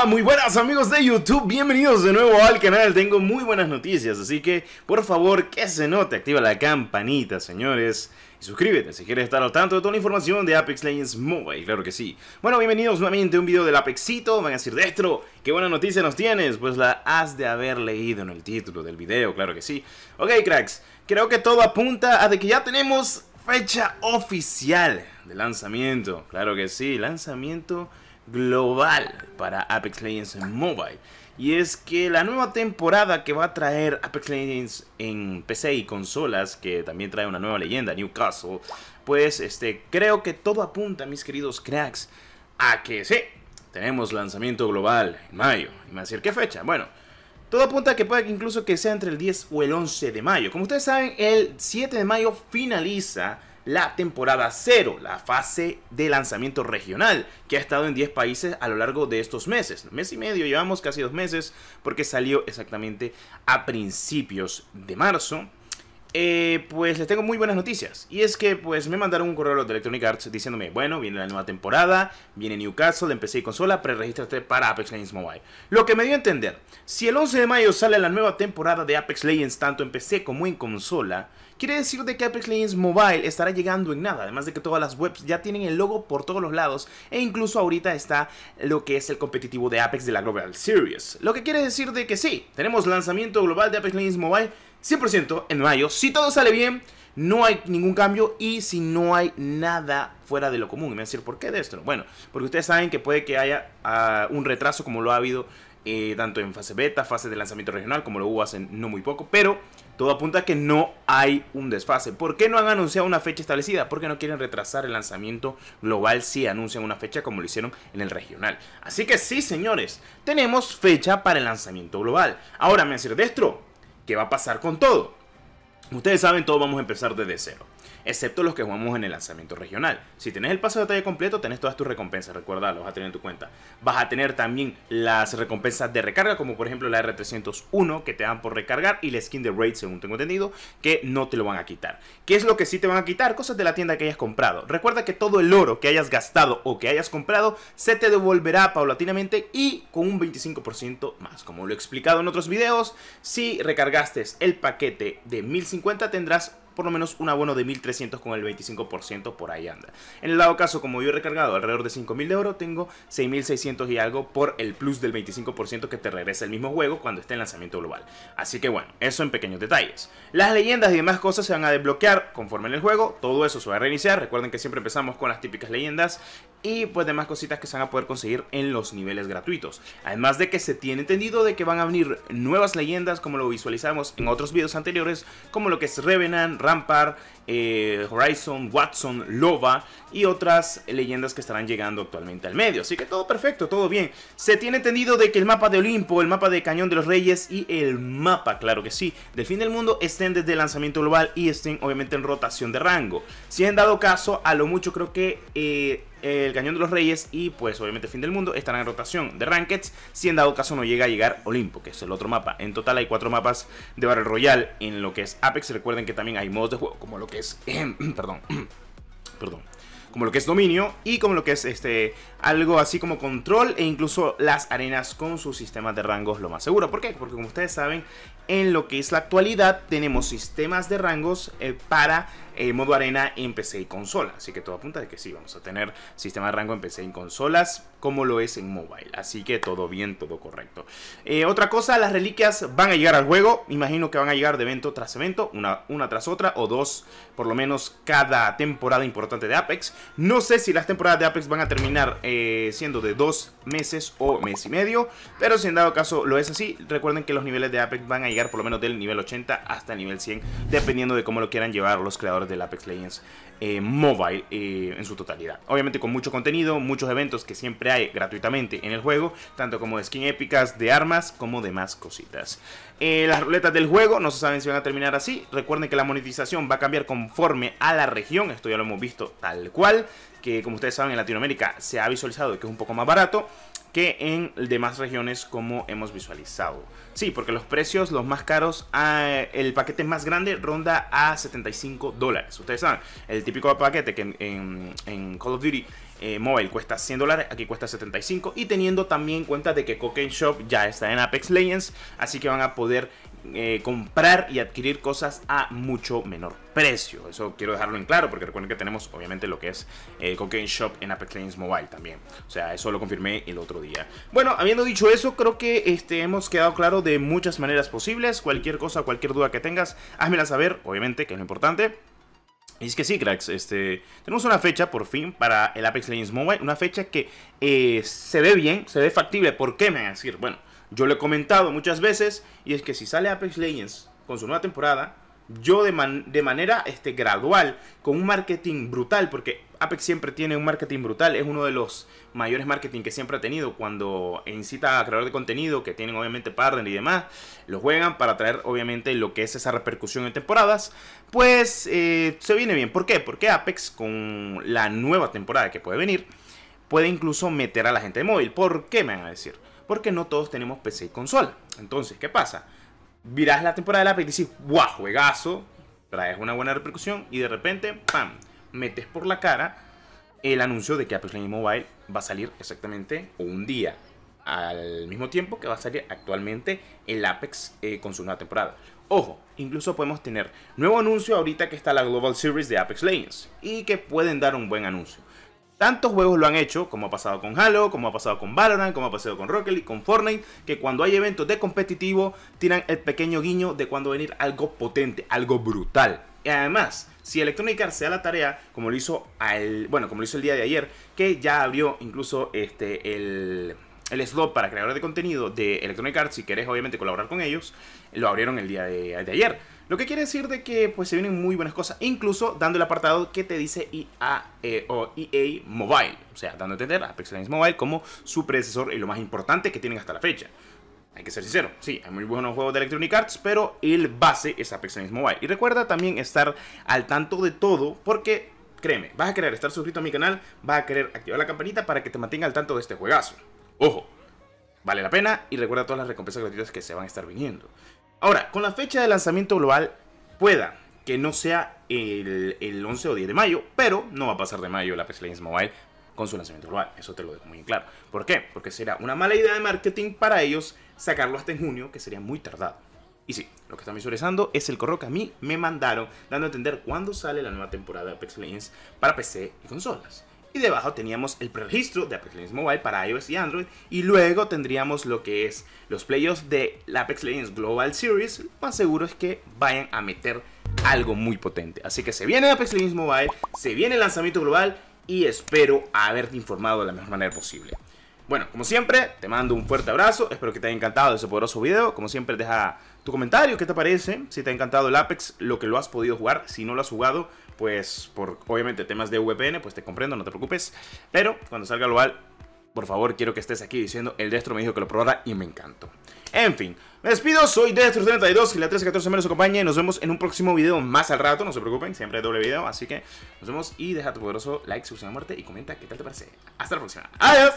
Hola, muy buenas amigos de YouTube, bienvenidos de nuevo al canal. Tengo muy buenas noticias, así que por favor que se note, activa la campanita, señores, y suscríbete si quieres estar al tanto de toda la información de Apex Legends Mobile, claro que sí. Bueno, bienvenidos nuevamente a un video del Apexito. Van a decir, Destro, ¿qué buena noticia nos tienes? Pues la has de haber leído en el título del video, claro que sí. Ok, cracks, creo que todo apunta a de que ya tenemos fecha oficial de lanzamiento, claro que sí, lanzamiento global para Apex Legends Mobile. Y es que la nueva temporada que va a traer Apex Legends en PC y consolas, que también trae una nueva leyenda, Newcastle, pues creo que todo apunta, mis queridos cracks, a que sí, tenemos lanzamiento global en mayo. Y me va a decir, ¿qué fecha? Bueno, todo apunta a que puede que incluso que sea entre el 10 o el 11 de mayo. Como ustedes saben, el 7 de mayo finaliza la temporada 0, la fase de lanzamiento regional, que ha estado en 10 países a lo largo de estos meses. Un mes y medio, llevamos casi 2 meses, porque salió exactamente a principios de marzo. Pues les tengo muy buenas noticias. Y es que pues me mandaron un correo de Electronic Arts diciéndome, bueno, viene la nueva temporada, viene Newcastle, en PC y consola, pre-regístrate para Apex Legends Mobile. Lo que me dio a entender, si el 11 de mayo sale la nueva temporada de Apex Legends tanto en PC como en consola, quiere decir de que Apex Legends Mobile estará llegando en nada. Además de que todas las webs ya tienen el logo por todos los lados, e incluso ahorita está lo que es el competitivo de Apex de la Global Series. Lo que quiere decir de que sí, tenemos lanzamiento global de Apex Legends Mobile 100% en mayo. Si todo sale bien, no hay ningún cambio y si no hay nada fuera de lo común. Y me van a decir, ¿por qué de esto? Bueno, porque ustedes saben que puede que haya un retraso como lo ha habido tanto en fase beta, fase de lanzamiento regional, como lo hubo hace no muy poco, pero todo apunta a que no hay un desfase. ¿Por qué no han anunciado una fecha establecida? Porque no quieren retrasar el lanzamiento global si anuncian una fecha como lo hicieron en el regional. Así que sí, señores, tenemos fecha para el lanzamiento global. Ahora me van a decir, Destro, ¿qué va a pasar con todo? Ustedes saben, todos vamos a empezar desde cero, excepto los que jugamos en el lanzamiento regional. Si tenés el pase de batalla completo, tenés todas tus recompensas, recuerda, lo vas a tener en tu cuenta. Vas a tener también las recompensas de recarga, como por ejemplo la R301 que te dan por recargar, y la skin de Raid, según tengo entendido, que no te lo van a quitar. ¿Qué es lo que sí te van a quitar? Cosas de la tienda que hayas comprado. Recuerda que todo el oro que hayas gastado o que hayas comprado se te devolverá paulatinamente y con un 25% más. Como lo he explicado en otros videos, si recargaste el paquete de 1050 tendrás por lo menos un abono de 1300 con el 25%, por ahí anda. En el dado caso, como yo he recargado alrededor de 5000 de oro, tengo 6600 y algo por el plus del 25% que te regresa el mismo juego cuando esté en lanzamiento global. Así que bueno, eso en pequeños detalles. Las leyendas y demás cosas se van a desbloquear conforme en el juego, todo eso se va a reiniciar. Recuerden que siempre empezamos con las típicas leyendas y pues demás cositas que se van a poder conseguir en los niveles gratuitos. Además de que se tiene entendido de que van a venir nuevas leyendas, como lo visualizamos en otros videos anteriores, como lo que es Revenant, Rampart, Horizon, Watson, Loba y otras leyendas que estarán llegando actualmente al medio. Así que todo perfecto, todo bien. Se tiene entendido de que el mapa de Olimpo, el mapa de Cañón de los Reyes y el mapa, claro que sí, del fin del mundo estén desde el lanzamiento global y estén obviamente en rotación de rango. Si en dado caso, a lo mucho creo que el Cañón de los Reyes y pues obviamente Fin del Mundo estarán en rotación de Rankeds, si en dado caso no llega a llegar Olimpo, que es el otro mapa. En total hay 4 mapas de Battle Royale en lo que es Apex. Recuerden que también hay modos de juego como lo que es como lo que es dominio y como lo que es algo así como control, e incluso las arenas con sus sistemas de rangos lo más seguro. ¿Por qué? Porque como ustedes saben, en lo que es la actualidad tenemos sistemas de rangos para modo arena en PC y consola. Así que todo apunta de que sí, vamos a tener sistema de rango en PC y consolas como lo es en mobile. Así que todo bien, todo correcto. Otra cosa, las reliquias van a llegar al juego. Imagino que van a llegar de evento tras evento, una tras otra, o 2 por lo menos cada temporada importante de Apex. No sé si las temporadas de Apex van a terminar siendo de 2 meses o mes y medio, pero si en dado caso lo es así, recuerden que los niveles de Apex van a llegar por lo menos del nivel 80 hasta el nivel 100, dependiendo de cómo lo quieran llevar los creadores del Apex Legends Mobile en su totalidad. Obviamente con mucho contenido, muchos eventos que siempre hay gratuitamente en el juego, tanto como de skin épicas, de armas, como demás cositas. Las ruletas del juego no se saben si van a terminar así. Recuerden que la monetización va a cambiar conforme a la región, esto ya lo hemos visto tal cual, que como ustedes saben en Latinoamérica se ha visualizado que es un poco más barato que en demás regiones como hemos visualizado. Sí, porque los precios, los más caros, el paquete más grande ronda a $75. Ustedes saben, el típico paquete que en Call of Duty Mobile cuesta $100, aquí cuesta 75. Y teniendo también en cuenta de que Cocaine Shop ya está en Apex Legends, así que van a poder comprar y adquirir cosas a mucho menor precio. Eso quiero dejarlo en claro, porque recuerden que tenemos obviamente lo que es Cocaine Shop en Apex Legends Mobile también. O sea, eso lo confirmé el otro día. Bueno, habiendo dicho eso, creo que hemos quedado claro de muchas maneras posibles. Cualquier cosa, cualquier duda que tengas, házmela saber, obviamente, que es lo importante. Y es que sí, cracks, tenemos una fecha por fin para el Apex Legends Mobile. Una fecha que se ve bien, se ve factible. ¿Por qué me van a decir? Bueno, yo lo he comentado muchas veces, y es que si sale Apex Legends con su nueva temporada, yo de manera gradual, con un marketing brutal, porque Apex siempre tiene un marketing brutal, es uno de los mayores marketing que siempre ha tenido cuando incita a creadores de contenido que tienen obviamente partner y demás, lo juegan para traer obviamente lo que es esa repercusión en temporadas, pues se viene bien. ¿Por qué? Porque Apex con la nueva temporada que puede venir, puede incluso meter a la gente de móvil. ¿Por qué me van a decir? Porque no todos tenemos PC y consola. Entonces, ¿qué pasa? Mirás la temporada de Apex y dices, ¡guau! Juegazo, traes una buena repercusión y de repente, ¡pam!, metes por la cara el anuncio de que Apex Legends Mobile va a salir exactamente un día al mismo tiempo que va a salir actualmente el Apex con su nueva temporada. Ojo, incluso podemos tener nuevo anuncio ahorita que está la Global Series de Apex Legends y que pueden dar un buen anuncio. Tantos juegos lo han hecho, como ha pasado con Halo, como ha pasado con Valorant, como ha pasado con Rocket League, con Fortnite, que cuando hay eventos de competitivo tiran el pequeño guiño de cuando venir algo potente, algo brutal. Y además, si Electronic Arts se da la tarea, como lo hizo como lo hizo el día de ayer, que ya abrió incluso el slot para creadores de contenido de Electronic Arts, si querés obviamente colaborar con ellos, lo abrieron el día de ayer. Lo que quiere decir de que pues se vienen muy buenas cosas, incluso dando el apartado que te dice EA Mobile, o sea, dando a entender a Apex Legends Mobile como su predecesor y lo más importante que tienen hasta la fecha. Hay que ser sincero, sí, hay muy buenos juegos de Electronic Arts, pero el base es Apex Legends Mobile. Y recuerda también estar al tanto de todo, porque créeme, vas a querer estar suscrito a mi canal, vas a querer activar la campanita para que te mantenga al tanto de este juegazo. Ojo, vale la pena y recuerda todas las recompensas gratuitas que se van a estar viniendo. Ahora, con la fecha de lanzamiento global, pueda que no sea el 11 o 10 de mayo, pero no va a pasar de mayo el Apex Legends Mobile con su lanzamiento global. Eso te lo dejo muy en claro. ¿Por qué? Porque será una mala idea de marketing para ellos sacarlo hasta en junio, que sería muy tardado. Y sí, lo que están visualizando es el correo que a mí me mandaron, dando a entender cuándo sale la nueva temporada de Apex Legends para PC y consolas. Y debajo teníamos el preregistro de Apex Legends Mobile para iOS y Android. Y luego tendríamos lo que es los playoffs de la Apex Legends Global Series. Lo más seguro es que vayan a meter algo muy potente. Así que se viene Apex Legends Mobile, se viene el lanzamiento global y espero haberte informado de la mejor manera posible. Bueno, como siempre, te mando un fuerte abrazo. Espero que te haya encantado ese poderoso video. Como siempre, deja tu comentario, ¿qué te parece? Si te ha encantado el Apex, lo que lo has podido jugar. Si no lo has jugado, pues por obviamente temas de VPN, pues te comprendo, no te preocupes. Pero cuando salga global, por favor, quiero que estés aquí diciendo: el Destro me dijo que lo probara y me encantó. En fin, me despido, soy Destro32, que la 1314 me los acompaña y nos vemos en un próximo video más al rato, no se preocupen, siempre hay doble video, así que nos vemos y deja tu poderoso like, suscripción a muerte y comenta qué tal te parece. Hasta la próxima, adiós.